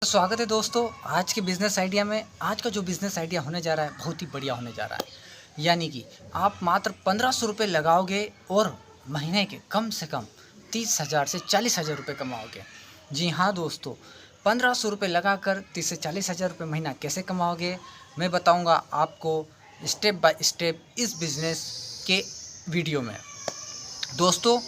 स्वागत है दोस्तों आज के बिज़नेस आइडिया में। आज का जो बिज़नेस आइडिया होने जा रहा है बहुत ही बढ़िया होने जा रहा है। यानी कि आप मात्र 1500 रुपये लगाओगे और महीने के कम से कम 30,000 से 40,000 रुपये कमाओगे। जी हाँ दोस्तों, 1500 रुपये लगाकर 30 से 40,000 रुपये महीना कैसे कमाओगे मैं बताऊँगा आपको स्टेप बाय स्टेप इस बिज़नेस के वीडियो में। दोस्तों,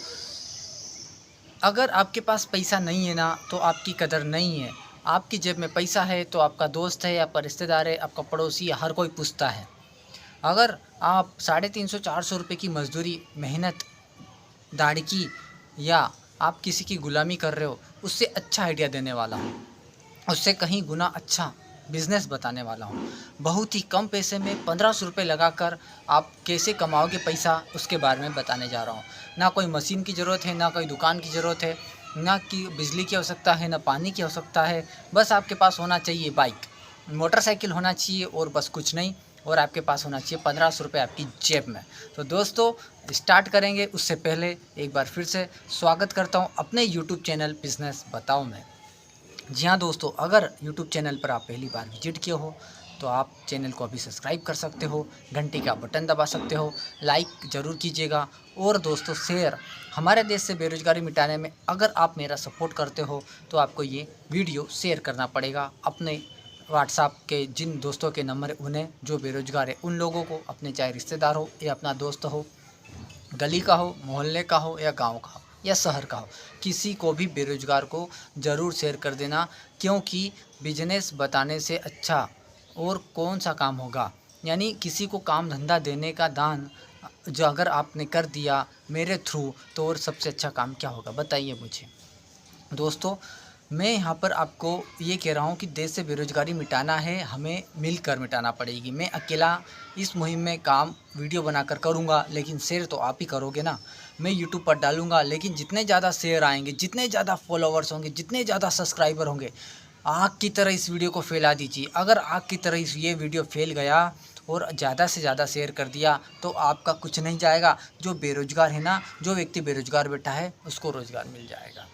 अगर आपके पास पैसा नहीं है ना तो आपकी कदर नहीं है। आपकी जेब में पैसा है तो आपका दोस्त है, आपका रिश्तेदार है, आपका पड़ोसी है, हर कोई पूछता है। अगर आप 350-400 रुपये की मजदूरी, मेहनत, दाढ़ी या आप किसी की गुलामी कर रहे हो, उससे अच्छा आइडिया देने वाला हूँ, उससे कहीं गुना अच्छा बिज़नेस बताने वाला हूँ। बहुत ही कम पैसे में 1500 रुपये लगाकर आप कैसे कमाओगे पैसा, उसके बारे में बताने जा रहा हूँ। ना कोई मशीन की ज़रूरत है, ना कोई दुकान की ज़रूरत है, ना कि बिजली की आवश्यकता है, ना पानी की आवश्यकता है। बस आपके पास होना चाहिए बाइक, मोटरसाइकिल होना चाहिए और बस कुछ नहीं। और आपके पास होना चाहिए 1500 रुपये आपकी जेब में। तो दोस्तों, स्टार्ट करेंगे उससे पहले एक बार फिर से स्वागत करता हूँ अपने यूट्यूब चैनल बिज़नेस बताओ में। जी हाँ दोस्तों, अगर यूट्यूब चैनल पर आप पहली बार विजिट किए हो तो आप चैनल को अभी सब्सक्राइब कर सकते हो, घंटी का बटन दबा सकते हो, लाइक ज़रूर कीजिएगा और दोस्तों शेयर। हमारे देश से बेरोज़गारी मिटाने में अगर आप मेरा सपोर्ट करते हो तो आपको ये वीडियो शेयर करना पड़ेगा अपने व्हाट्सएप के जिन दोस्तों के नंबर है उन्हें, जो बेरोज़गार है उन लोगों को, अपने चाहे रिश्तेदार हो या अपना दोस्त हो, गली का हो, मोहल्ले का हो या गांव का हो या शहर का हो, किसी को भी बेरोज़गार को ज़रूर शेयर कर देना। क्योंकि बिजनेस बताने से अच्छा और कौन सा काम होगा। यानी किसी को काम धंधा देने का दान जो अगर आपने कर दिया मेरे थ्रू, तो और सबसे अच्छा काम क्या होगा बताइए मुझे। दोस्तों, मैं यहाँ पर आपको ये कह रहा हूँ कि देश से बेरोज़गारी मिटाना है, हमें मिलकर मिटाना पड़ेगी। मैं अकेला इस मुहिम में काम वीडियो बनाकर करूँगा, लेकिन शेयर तो आप ही करोगे ना। मैं यूट्यूब पर डालूँगा, लेकिन जितने ज़्यादा शेयर आएंगे, जितने ज़्यादा फॉलोवर्स होंगे, जितने ज़्यादा सब्सक्राइबर होंगे, आग की तरह इस वीडियो को फैला दीजिए। अगर आग की तरह ये वीडियो फैल गया और ज़्यादा से ज़्यादा शेयर कर दिया तो आपका कुछ नहीं जाएगा। जो बेरोज़गार है ना, जो व्यक्ति बेरोज़गार बैठा है, उसको रोज़गार मिल जाएगा।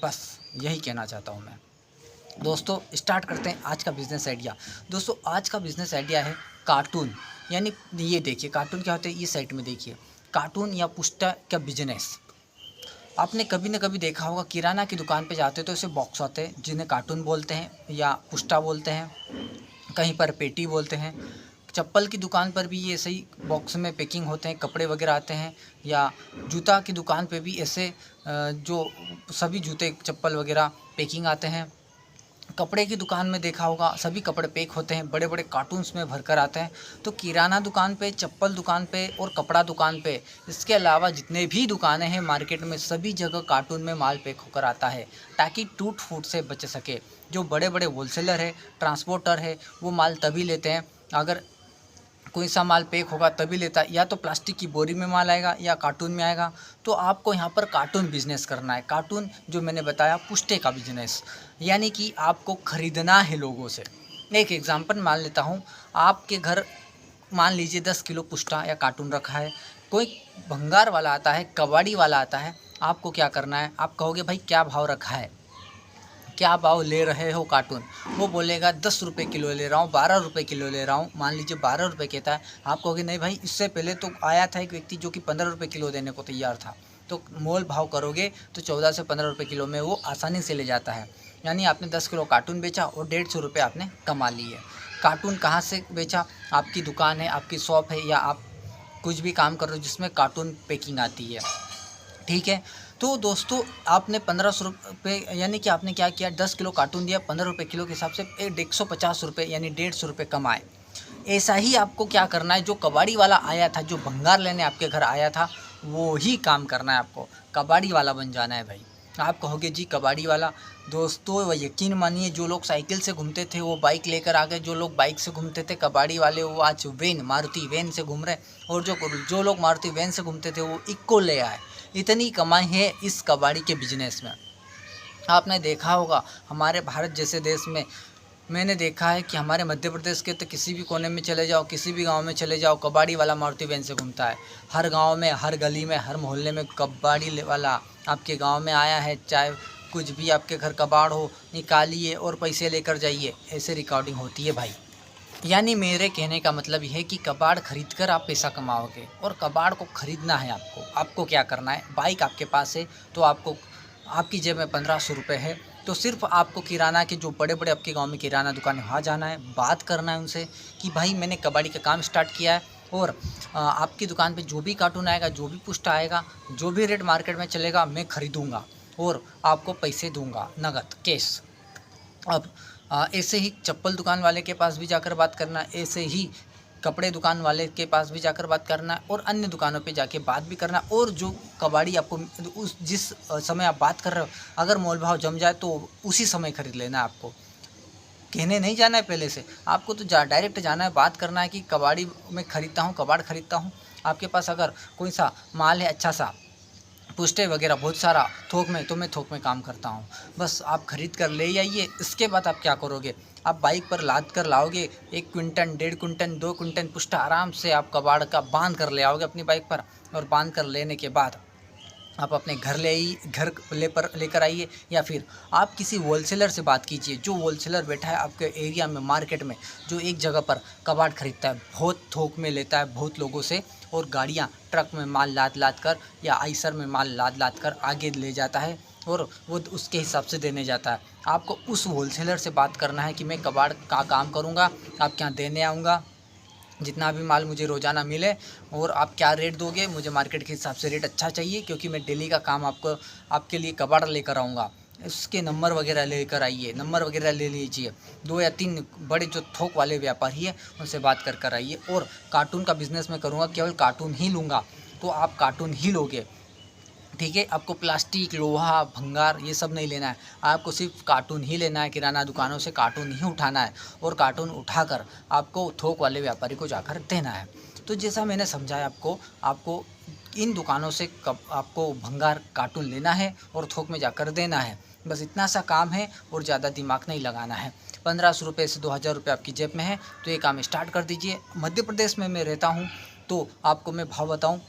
बस यही कहना चाहता हूँ मैं। दोस्तों, स्टार्ट करते हैं आज का बिज़नेस आइडिया। दोस्तों, आज का बिज़नेस आइडिया है कार्टून। यानी ये देखिए कार्टून क्या होते हैं, ये साइड में देखिए, कार्टून या पुस्ता का बिजनेस। आपने कभी न कभी देखा होगा, किराना की दुकान पे जाते तो ऐसे बॉक्स आते हैं जिन्हें कार्टून बोलते हैं या पुस्ता बोलते हैं, कहीं पर पेटी बोलते हैं। चप्पल की दुकान पर भी ये ऐसे ही बॉक्स में पैकिंग होते हैं, कपड़े वगैरह आते हैं। या जूता की दुकान पे भी ऐसे जो सभी जूते चप्पल वगैरह पैकिंग आते हैं। कपड़े की दुकान में देखा होगा, सभी कपड़े पैक होते हैं, बड़े बड़े कार्टून्स में भरकर आते हैं। तो किराना दुकान पे, चप्पल दुकान पे और कपड़ा दुकान पे, इसके अलावा जितने भी दुकानें हैं मार्केट में, सभी जगह कार्टून में माल पैक होकर आता है, ताकि टूट फूट से बच सके। जो बड़े बड़े होलसेलर है, ट्रांसपोर्टर है, वो माल तभी लेते हैं अगर कोई सा माल पैक होगा तभी लेता है। या तो प्लास्टिक की बोरी में माल आएगा या कार्टून में आएगा। तो आपको यहाँ पर कार्टून बिजनेस करना है। कार्टून जो मैंने बताया, पुस्ते का बिजनेस, यानी कि आपको ख़रीदना है लोगों से। एक एग्जांपल मान लेता हूँ, आपके घर मान लीजिए 10 किलो पुस्ता या कार्टून रखा है। कोई भंगार वाला आता है, कबाड़ी वाला आता है, आपको क्या करना है, आप कहोगे भाई क्या भाव रखा है, क्या भाव ले रहे हो कार्टून। वो बोलेगा 10 रुपये किलो ले रहा हूँ, 12 रुपये किलो ले रहा हूँ। मान लीजिए 12 रुपये कहता है, आप कहोगे नहीं भाई, इससे पहले तो आया था एक व्यक्ति जो कि 15 रुपये किलो देने को तैयार था। तो मोल भाव करोगे तो 14 से 15 रुपये किलो में वो आसानी से ले जाता है। यानी आपने 10 किलो कार्टून बेचा और 150 रुपये आपने कमा लिए। कार्टून कहाँ से बेचा, आपकी दुकान है, आपकी शॉप है, या आप कुछ भी काम कर रहे हो जिसमें कार्टून पैकिंग आती है, ठीक है। तो दोस्तों, आपने 1500 रुपये, यानी कि आपने क्या किया, 10 किलो कार्टून दिया, 15 रुपये किलो के हिसाब से 150 रुपये यानी 150 रुपये कमाए। ऐसा ही आपको क्या करना है, जो कबाड़ी वाला आया था, जो भंगार लेने आपके घर आया था, वो ही काम करना है आपको। कबाड़ी वाला बन जाना है भाई। आप कहोगे जी कबाड़ी वाला। दोस्तों, वह यकीन मानिए, जो लोग साइकिल से घूमते थे वो बाइक लेकर आ गए, जो लोग बाइक से घूमते थे कबाड़ी वाले, वो आज वैन, मारुति वैन से घूम रहे, और जो लोग मारुति वैन से घूमते थे वो इक्को ले आए। इतनी कमाई है इस कबाड़ी के बिजनेस में। आपने देखा होगा हमारे भारत जैसे देश में, मैंने देखा है कि हमारे मध्य प्रदेश के तो किसी भी कोने में चले जाओ, किसी भी गांव में चले जाओ, कबाड़ी वाला मारुति वैन से घूमता है। हर गांव में, हर गली में, हर मोहल्ले में कबाड़ी वाला आपके गांव में आया है। चाहे कुछ भी आपके घर कबाड़ हो निकालिए और पैसे लेकर जाइए, ऐसे रिकॉर्डिंग होती है भाई। यानी मेरे कहने का मतलब यह है कि कबाड़ खरीद कर आप पैसा कमाओगे, और कबाड़ को खरीदना है आपको। आपको क्या करना है, बाइक आपके पास है तो आपको, आपकी जेब में 1500 रुपये है तो सिर्फ आपको किराना के जो बड़े बड़े आपके गांव में किराना दुकान है वहाँ जाना है, बात करना है उनसे कि भाई मैंने कबाड़ी का काम स्टार्ट किया है और आपकी दुकान पे जो भी कार्टून आएगा, जो भी पुष्ट आएगा, जो भी रेट मार्केट में चलेगा मैं ख़रीदूँगा और आपको पैसे दूँगा नगद कैश। अब ऐसे ही चप्पल दुकान वाले के पास भी जाकर बात करना, ऐसे ही कपड़े दुकान वाले के पास भी जाकर बात करना और अन्य दुकानों पे जाके बात भी करना। और जो कबाड़ी आपको उस जिस समय आप बात कर रहे हो, अगर मोल भाव जम जाए तो उसी समय खरीद लेना है आपको, कहने नहीं जाना है पहले से। आपको तो डायरेक्ट जाना है, बात करना है कि कबाड़ी में ख़रीदता हूँ, कबाड़ ख़रीदता हूँ। आपके पास अगर कोई सा माल है अच्छा सा, पुष्टे वगैरह बहुत सारा थोक में, तो मैं थोक में काम करता हूँ, बस आप ख़रीद कर ले आइए। इसके बाद आप क्या करोगे, आप बाइक पर लाद कर लाओगे 1 क्विंटल, 1.5 क्विंटल, 2 क्विंटल पुष्टा आराम से आप कबाड़ का बांध कर ले आओगे अपनी बाइक पर। और बांध कर लेने के बाद आप अपने घर लेकर आइए, या फिर आप किसी होलसेलर से बात कीजिए। जो होलसेलर बैठा है आपके एरिया में, मार्केट में, जो एक जगह पर कबाड़ खरीदता है, बहुत थोक में लेता है बहुत लोगों से, और गाड़ियाँ ट्रक में माल लाद कर या आइसर में माल लाद कर आगे ले जाता है और वो उसके हिसाब से देने जाता है। आपको उस होलसेलर से बात करना है कि मैं कबाड़ का काम करूँगा, आपके यहाँ देने आऊँगा, जितना भी माल मुझे रोज़ाना मिले, और आप क्या रेट दोगे, मुझे मार्केट के हिसाब से रेट अच्छा चाहिए, क्योंकि मैं डेली का काम आपके लिए कबाड़ लेकर आऊँगा। उसके नंबर वगैरह लेकर आइए, नंबर वगैरह ले लीजिए। 2 या 3 बड़े जो थोक वाले व्यापारी है उनसे बात कर आइए। और कार्टून का बिज़नेस मैं करूँगा, केवल कार्टून ही लूँगा, तो आप कार्टून ही लोगे, ठीक है। आपको प्लास्टिक, लोहा, भंगार ये सब नहीं लेना है, आपको सिर्फ कार्टून ही लेना है। किराना दुकानों से कार्टून ही उठाना है और कार्टून उठाकर आपको थोक वाले व्यापारी को जाकर देना है। तो जैसा मैंने समझाया आपको इन दुकानों से आपको भंगार कार्टून लेना है और थोक में जाकर देना है, बस इतना सा काम है और ज़्यादा दिमाग नहीं लगाना है। 1500 रुपये से 2000 रुपये आपकी जेब में है तो ये काम स्टार्ट कर दीजिए। मध्य प्रदेश में मैं रहता हूँ, तो आपको मैं भाव बताऊँ,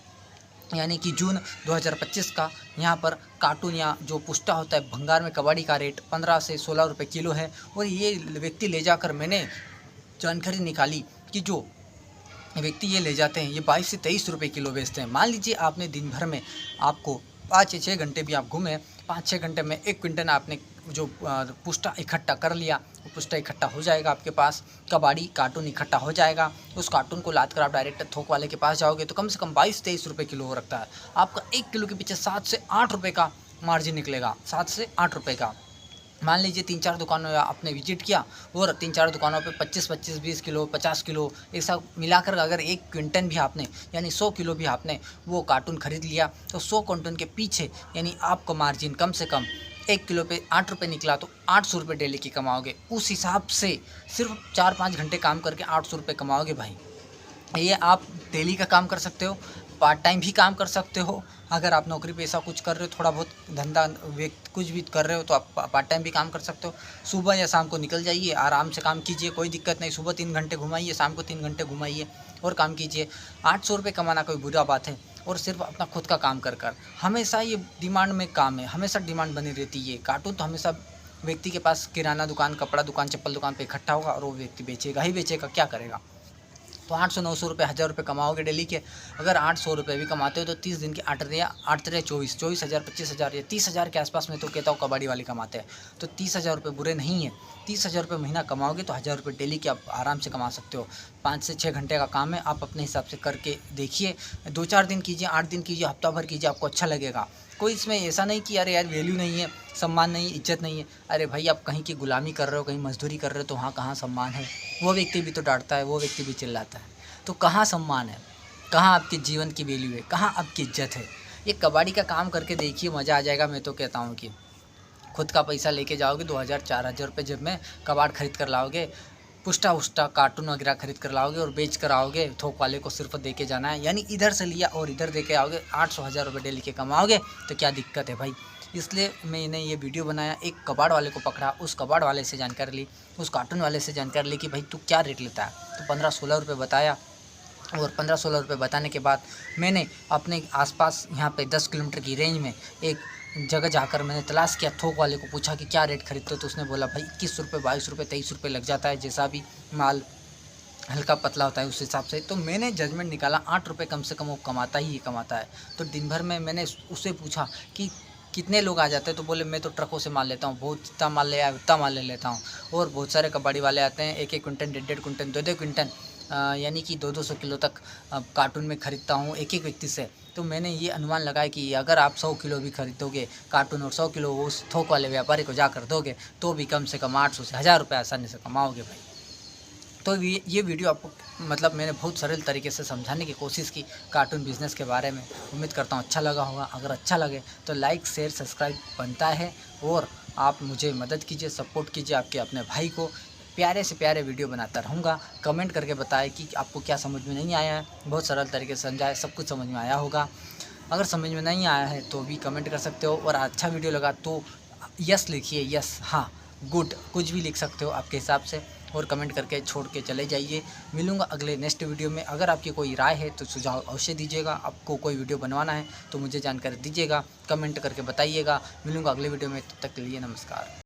यानी कि जून 2025 का यहाँ पर कार्टून या जो पुष्टा होता है भंगार में, कबाड़ी का रेट 15 से 16 रुपये किलो है। और ये व्यक्ति ले जाकर, मैंने जानकारी निकाली कि जो व्यक्ति ये ले जाते हैं ये 22 से 23 रुपये किलो बेचते हैं। मान लीजिए आपने दिन भर में, आपको 5 से 6 घंटे भी आप घूमे, 5-6 घंटे में 1 क्विंटल आपने जो पुष्टा इकट्ठा कर लिया, वो पुष्टा इकट्ठा हो जाएगा आपके पास, कबाड़ी कार्टून इकट्ठा हो जाएगा। उस कार्टून को लाद कर आप डायरेक्ट थोक वाले के पास जाओगे तो कम से कम 22-23 रुपये किलो हो रखता है। आपका 1 किलो के पीछे 7 से 8 रुपये का मार्जिन निकलेगा, 7 से 8 रुपये का। मान लीजिए 3-4 दुकानों आपने विजिट किया और 3-4 दुकानों पे 25-25, 20 किलो, 50 किलो ऐसा मिलाकर अगर 1 क्विंटल भी आपने, यानी 100 किलो भी आपने वो कार्टून खरीद लिया, तो 100 कार्टून के पीछे यानी आपका मार्जिन कम से कम 1 किलो पे 8 रुपये निकला, तो 800 रुपये डेली की कमाओगे। उस हिसाब से सिर्फ 4-5 घंटे काम करके 800 रुपये कमाओगे भाई। ये आप डेली का काम कर सकते हो, पार्ट टाइम भी काम कर सकते हो। अगर आप नौकरी पेशा कुछ कर रहे हो, थोड़ा बहुत धंधा कुछ भी कर रहे हो, तो आप पार्ट टाइम भी काम कर सकते हो। सुबह या शाम को निकल जाइए, आराम से काम कीजिए, कोई दिक्कत नहीं। सुबह 3 घंटे घुमाइए, शाम को 3 घंटे घुमाइए और काम कीजिए। 800 रुपये कमाना कोई बुरा बात है, और सिर्फ अपना खुद का काम कर हमेशा ये डिमांड में काम है, हमेशा डिमांड बनी रहती है। कार्टून तो हमेशा व्यक्ति के पास किराना दुकान, कपड़ा दुकान, चप्पल दुकान पे इकट्ठा होगा और वो व्यक्ति बेचेगा ही बेचेगा, क्या करेगा। तो 800-900 रुपये, 1000 रुपये कमाओगे डेली के। अगर 800 रुपये भी कमाते हो तो 30 दिन के 8 या 8 24,000, 25,000 या 30,000 के आसपास में तो कहता हूँ कबाड़ी वाले कमाते हैं। तो 30,000 रुपये बुरे नहीं है। 30,000 रुपये महीना कमाओगे तो 1000 रुपये डेली के आप आराम से कमा सकते हो। 5 से 6 घंटे का काम है, आप अपने हिसाब से करके देखिए। 2-4 दिन कीजिए, 8 दिन कीजिए, हफ्ता भर कीजिए, आपको अच्छा लगेगा। कोई इसमें ऐसा नहीं कि अरे यार वैल्यू नहीं है, सम्मान नहीं, इज्जत नहीं है। अरे भाई आप कहीं की गुलामी कर रहे हो, कहीं मजदूरी कर रहे हो, तो वहाँ कहाँ सम्मान है। वो व्यक्ति भी तो डांटता है, वो व्यक्ति भी चिल्लाता है, तो कहाँ सम्मान है, कहाँ आपके जीवन की वैल्यू है, कहाँ आपकी इज्जत है। ये कबाड़ी का काम करके देखिए, मज़ा आ जाएगा। मैं तो कहता हूँ कि खुद का पैसा लेके जाओगे, 2,000-4,000 रुपये जब में कबाड़ खरीद कर लाओगे, पुष्टा उष्टा कार्टून वगैरह खरीद कर लाओगे और बेच कर आओगे, थोक वाले को सिर्फ दे के जाना है। यानी इधर से लिया और इधर दे के आओगे, 800-1000 रुपये डेली के कमाओगे, तो क्या दिक्कत है भाई। इसलिए मैंने ये वीडियो बनाया। एक कबाड़ वाले को पकड़ा, उस कबाड़ वाले से जानकारी ली, उस कार्टून वाले से जानकारी ली कि भाई तू क्या रेट लेता है। तो 15-16 रुपये बताया, और 15-16 रुपये बताने के बाद मैंने अपने आसपास यहाँ पे 10 किलोमीटर की रेंज में एक जगह जाकर मैंने तलाश किया, थोक वाले को पूछा कि क्या रेट खरीदते हो, तो उसने बोला भाई 21 रुपये, 22 रुपये, 23 रुपये लग जाता है, जैसा भी माल हल्का पतला होता है उस हिसाब से। तो मैंने जजमेंट निकाला 8 रुपये कम से कम वो कमाता ही कमाता है। तो दिन भर में मैंने उससे पूछा कि कितने लोग आ जाते हैं, तो बोले मैं तो ट्रकों से माल लेता हूँ, बहुत इतना माल ले आया उतना माल ले लेता हूँ। और बहुत सारे कबाड़ी वाले आते हैं, 1-1 क्विंटल, 1.5 क्विंटल, 2-2 क्विंटल, यानी कि 200 किलो तक कार्टून में ख़रीदता हूँ एक एक व्यक्ति से। तो मैंने ये अनुमान लगाया कि अगर आप 100 किलो भी खरीदोगे कार्टून और 100 किलो उस थोक वाले व्यापारी को जाकर दोगे, तो भी कम से कम 800 से 1000 रुपये आसानी से कमाओगे भाई। तो ये वीडियो आपको मतलब मैंने बहुत सरल तरीके से समझाने की कोशिश की कार्टून बिज़नेस के बारे में। उम्मीद करता हूँ अच्छा लगा होगा। अगर अच्छा लगे तो लाइक, शेयर, सब्सक्राइब बनता है, और आप मुझे मदद कीजिए, सपोर्ट कीजिए आपके अपने भाई को। प्यारे से प्यारे वीडियो बनाता रहूँगा। कमेंट करके बताएं कि आपको क्या समझ में नहीं आया है। बहुत सरल तरीके से समझाया, सब कुछ समझ में आया होगा। अगर समझ में नहीं आया है तो भी कमेंट कर सकते हो, और अच्छा वीडियो लगा तो यस लिखिए, यस, हाँ, गुड, कुछ भी लिख सकते हो आपके हिसाब से, और कमेंट करके छोड़ के चले जाइए। मिलूँगा अगले नेक्स्ट वीडियो में। अगर आपकी कोई राय है तो सुझाव अवश्य दीजिएगा। आपको कोई वीडियो बनवाना है तो मुझे जानकारी दीजिएगा, कमेंट करके बताइएगा। मिलूँगा अगले वीडियो में, तब तक के लिए नमस्कार।